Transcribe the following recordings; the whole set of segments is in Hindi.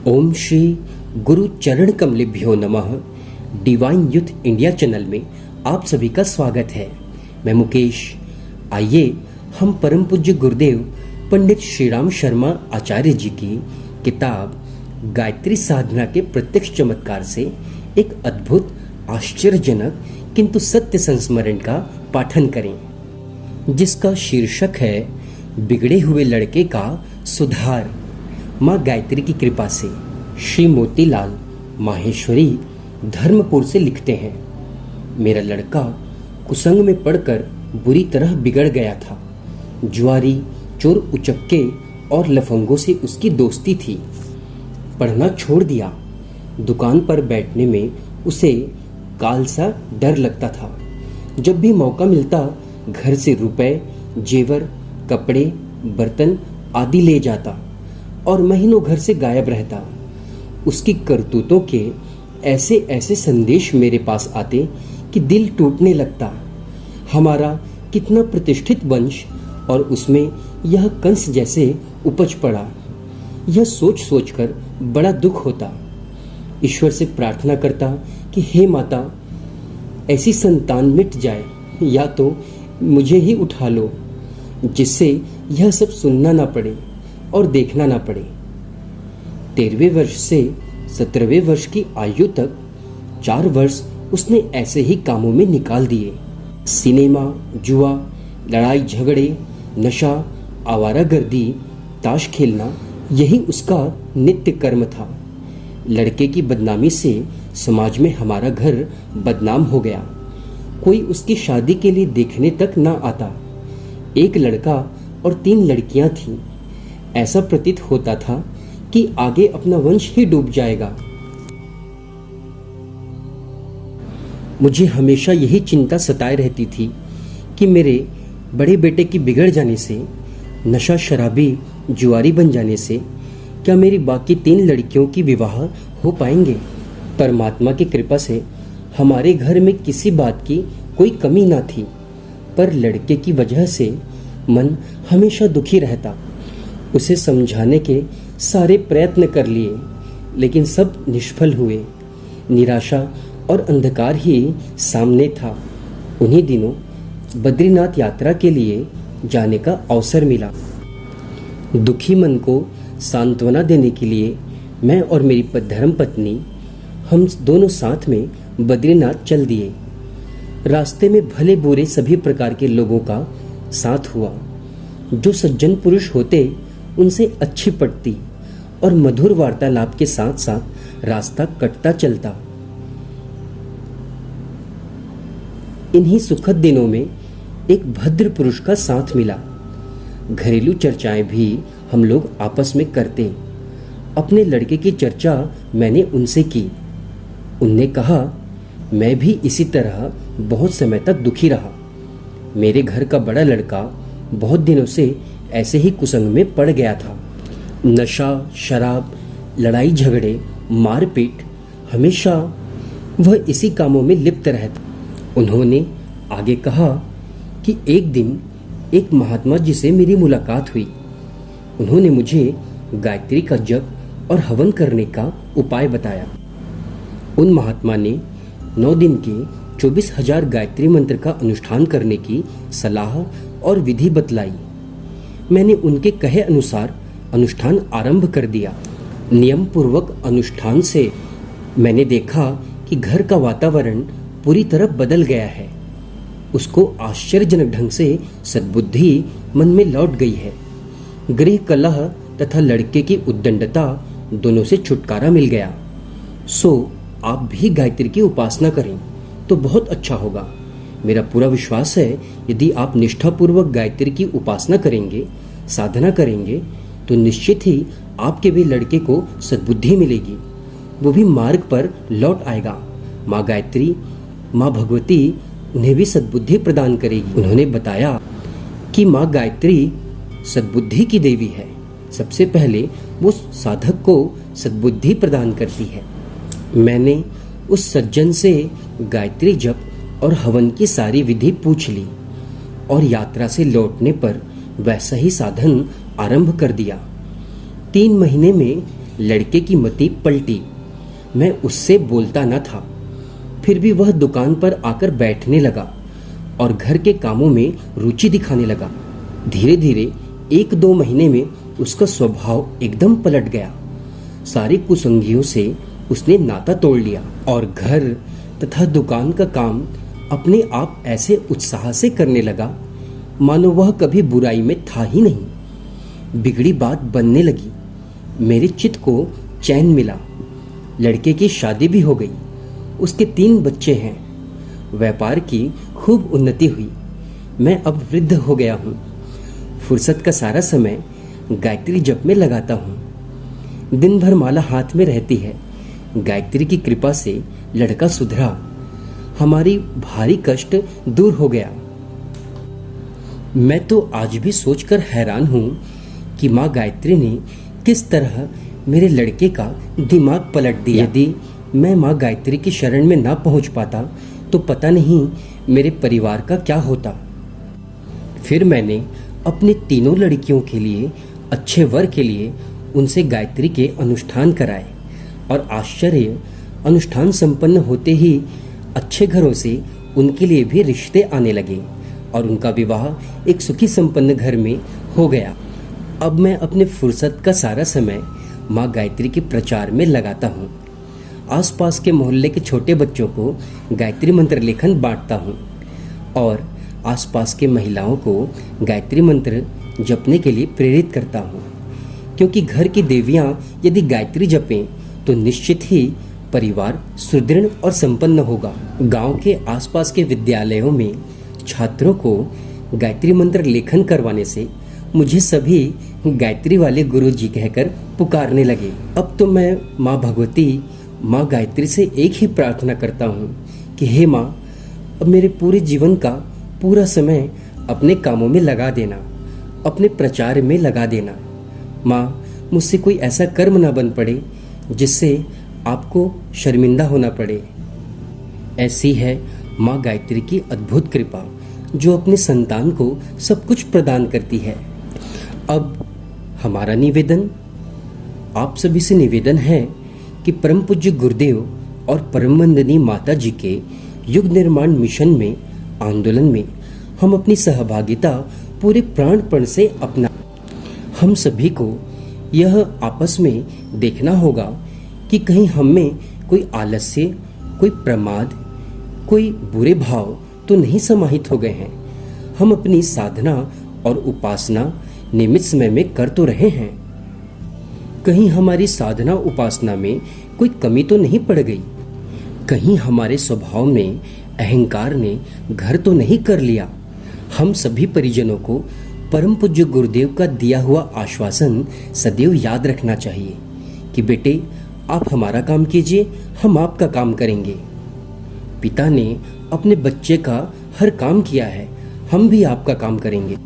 ओम श्री गुरु चरण कमलेभ्यो नमः। डिवाइन यूथ इंडिया चैनल में आप सभी का स्वागत है। मैं मुकेश। आइए हम परम पूज्य गुरुदेव पंडित श्री राम शर्मा आचार्य जी की किताब गायत्री साधना के प्रत्यक्ष चमत्कार से एक अद्भुत, आश्चर्यजनक किंतु सत्य संस्मरण का पाठन करें, जिसका शीर्षक है बिगड़े हुए लड़के का सुधार। माँ गायत्री की कृपा से। श्री मोतीलाल माहेश्वरी धर्मपुर से लिखते हैं, मेरा लड़का कुसंग में पड़कर बुरी तरह बिगड़ गया था। जुआरी, चोर उचक्के और लफंगों से उसकी दोस्ती थी। पढ़ना छोड़ दिया। दुकान पर बैठने में उसे काल सा डर लगता था। जब भी मौका मिलता घर से रुपए, जेवर, कपड़े, बर्तन आदि ले जाता और महीनों घर से गायब रहता। उसकी करतूतों के ऐसे ऐसे संदेश मेरे पास आते कि दिल टूटने लगता। हमारा कितना प्रतिष्ठित वंश और उसमें यह कंस जैसे उपज पड़ा, यह सोच सोचकर बड़ा दुख होता। ईश्वर से प्रार्थना करता कि हे माता, ऐसी संतान मिट जाए या तो मुझे ही उठा लो, जिससे यह सब सुनना ना पड़े और देखना ना पड़े। 13वें वर्ष से 17वें वर्ष की आयु तक 4 वर्ष उसने ऐसे ही कामों में निकाल दिए। सिनेमा, जुआ, लड़ाई झगड़े, नशा, आवारागर्दी, ताश खेलना, यही उसका नित्य कर्म था। लड़के की बदनामी से समाज में हमारा घर बदनाम हो गया। कोई उसकी शादी के लिए देखने तक ना आता। एक लड़का और 3 लड़कियां थीं। ऐसा प्रतीत होता था कि आगे अपना वंश ही डूब जाएगा। मुझे हमेशा यही चिंता सताए रहती थी कि मेरे बड़े बेटे की बिगड़ जाने से, नशा शराबी जुआरी बन जाने से क्या मेरी बाकी 3 लड़कियों की विवाह हो पाएंगे। परमात्मा की कृपा से हमारे घर में किसी बात की कोई कमी ना थी, पर लड़के की वजह से मन हमेशा दुखी रहता। उसे समझाने के सारे प्रयत्न कर लिए, लेकिन सब निष्फल हुए। निराशा और अंधकार ही सामने था। उन्हीं दिनों बद्रीनाथ यात्रा के लिए जाने का अवसर मिला। दुखी मन को सांत्वना देने के लिए मैं और मेरी धर्मपत्नी, हम दोनों साथ में बद्रीनाथ चल दिए। रास्ते में भले बुरे सभी प्रकार के लोगों का साथ हुआ। जो सज्जन पुरुष होते उनसे अच्छी पटती और मधुर वार्तालाप के साथ साथ रास्ता कटता चलता। इन्हीं सुखद दिनों में एक भद्र पुरुष का साथ मिला। घरेलू चर्चाएं भी हम लोग आपस में करते। अपने लड़के की चर्चा मैंने उनसे की। उनने कहा, मैं भी इसी तरह बहुत समय तक दुखी रहा। मेरे घर का बड़ा लड़का बहुत दिनों से ऐसे ही कुसंग में पड़ गया था। नशा, शराब, लड़ाई झगड़े, मारपीट, हमेशा वह इसी कामों में लिप्त रहता। उन्होंने आगे कहा कि एक दिन एक महात्मा जी से मेरी मुलाकात हुई। उन्होंने मुझे गायत्री का जप और हवन करने का उपाय बताया। उन महात्मा ने 9 दिन के 24,000 गायत्री मंत्र का अनुष्ठान करने की सलाह और विधि बतलाई। मैंने उनके कहे अनुसार अनुष्ठान आरंभ कर दिया। नियम पूर्वक अनुष्ठान से मैंने देखा कि घर का वातावरण पूरी तरह बदल गया है। उसको आश्चर्यजनक ढंग से सद्बुद्धि मन में लौट गई है। गृह कलह तथा लड़के की उद्दंडता दोनों से छुटकारा मिल गया। सो आप भी गायत्री की उपासना करें तो बहुत अच्छा होगा। मेरा पूरा विश्वास है, यदि आप निष्ठापूर्वक गायत्री की उपासना करेंगे, साधना करेंगे, तो निश्चित ही आपके भी लड़के को सद्बुद्धि मिलेगी। वो भी मार्ग पर लौट आएगा। माँ गायत्री, माँ भगवती उन्हें भी सद्बुद्धि प्रदान करेगी। उन्होंने बताया कि माँ गायत्री सद्बुद्धि की देवी है। सबसे पहले वो साधक को सद्बुद्धि प्रदान करती है। मैंने उस सज्जन से गायत्री जप और हवन की सारी विधि पूछ ली और यात्रा से लौटने पर वैसा ही साधन आरंभ कर दिया। 3 महीने में लड़के की मति पलटी। मैं उससे बोलता न था, फिर भी वह दुकान पर आकर बैठने लगा और घर के कामों में रुचि दिखाने लगा। धीरे धीरे 1-2 महीने में उसका स्वभाव एकदम पलट गया। सारी कुसंगियों से उसने नाता तोड़ लिया और घर तथा दुकान का काम अपने आप ऐसे उत्साह से करने लगा मानो वह कभी बुराई में था ही नहीं। बिगड़ी बात बनने लगी। मेरे चित्त को चैन मिला। लड़के की शादी भी हो गई। उसके 3 बच्चे हैं। व्यापार की खूब उन्नति हुई। मैं अब वृद्ध हो गया हूँ। फुर्सत का सारा समय गायत्री जप में लगाता हूँ। दिन भर माला हाथ में रहती है। गायत्री की कृपा से लड़का सुधरा। हमारी भारी कष्ट दूर हो गया। मैं तो आज भी सोचकर हैरान हूँ कि माँ गायत्री ने किस तरह मेरे लड़के का दिमाग पलट दिया। यदि मैं माँ गायत्री की शरण में ना पहुँच पाता तो पता नहीं मेरे परिवार का क्या होता। फिर मैंने अपने 3 लड़कियों के लिए, अच्छे वर के लिए उनसे गायत्री के अनुष्ठान कराए और आश्चर्य, अनुष्ठान संपन्न होते ही अच्छे घरों से उनके लिए भी रिश्ते आने लगे और उनका विवाह एक सुखी संपन्न घर में हो गया। अब मैं अपने फुर्सत का सारा समय माँ गायत्री के प्रचार में लगाता हूँ। आसपास के मोहल्ले के छोटे बच्चों को गायत्री मंत्र लेखन बांटता हूँ और आसपास के महिलाओं को गायत्री मंत्र जपने के लिए प्रेरित करता हूँ, क्योंकि घर की देवियाँ यदि गायत्री जपें तो निश्चित ही परिवार सुदृढ़ और संपन्न होगा। गांव के आसपास के विद्यालयों में छात्रों को गायत्री मंत्र लेखन करवाने से मुझे सभी गायत्री वाले गुरुजी कहकर पुकारने लगे। अब तो मैं माँ भगवती, माँ गायत्री से एक ही प्रार्थना करता हूँ कि हे माँ, अब मेरे पूरे जीवन का पूरा समय अपने कामों में लगा देना, अपने प्रचार में लगा देना। माँ, मुझसे कोई ऐसा कर्म ना बन पड़े जिससे आपको शर्मिंदा होना पड़े। ऐसी है माँ गायत्री की अद्भुत कृपा जो अपने संतान को सब कुछ प्रदान करती है। अब हमारा निवेदन, आप सभी से निवेदन है कि परम पूज्य गुरुदेव और परम वंदनीय माता जी के युग निर्माण मिशन में, आंदोलन में हम अपनी सहभागिता पूरे प्राणपण से अपना। हम सभी को यह आपस में देखना होगा कि कहीं हम में कोई आलस्य, कोई प्रमाद, कोई बुरे भाव तो नहीं समाहित हो गए हैं। हम अपनी साधना और उपासना नियमित समय में कर तो रहे हैं। कहीं हमारी साधना उपासना में कोई कमी तो नहीं पड़ गई। कहीं हमारे स्वभाव में अहंकार ने घर तो नहीं कर लिया। हम सभी परिजनों को परम पूज्य गुरुदेव का दिया हुआ आश्वासन सदैव याद रखना चाहिए कि बेटे, आप हमारा काम कीजिए, हम आपका काम करेंगे। पिता ने अपने बच्चे का हर काम किया है, हम भी आपका काम करेंगे।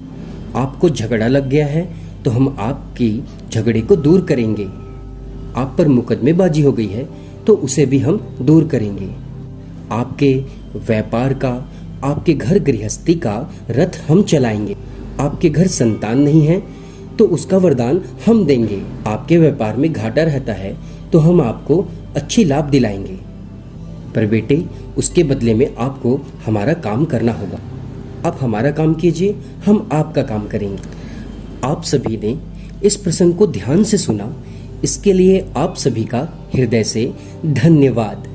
आपको झगड़ा लग गया है तो हम आपकी झगड़े को दूर करेंगे। आप पर मुकदमेबाजी हो गई है तो उसे भी हम दूर करेंगे। आपके व्यापार का, आपके घर गृहस्थी का रथ हम चलाएंगे। आपके घर संतान नहीं है तो उसका वरदान हम देंगे। आपके व्यापार में घाटा रहता है तो हम आपको अच्छी लाभ दिलाएंगे। पर बेटे, उसके बदले में आपको हमारा काम करना होगा। आप हमारा काम कीजिए, हम आपका काम करेंगे। आप सभी ने इस प्रसंग को ध्यान से सुना, इसके लिए आप सभी का हृदय से धन्यवाद।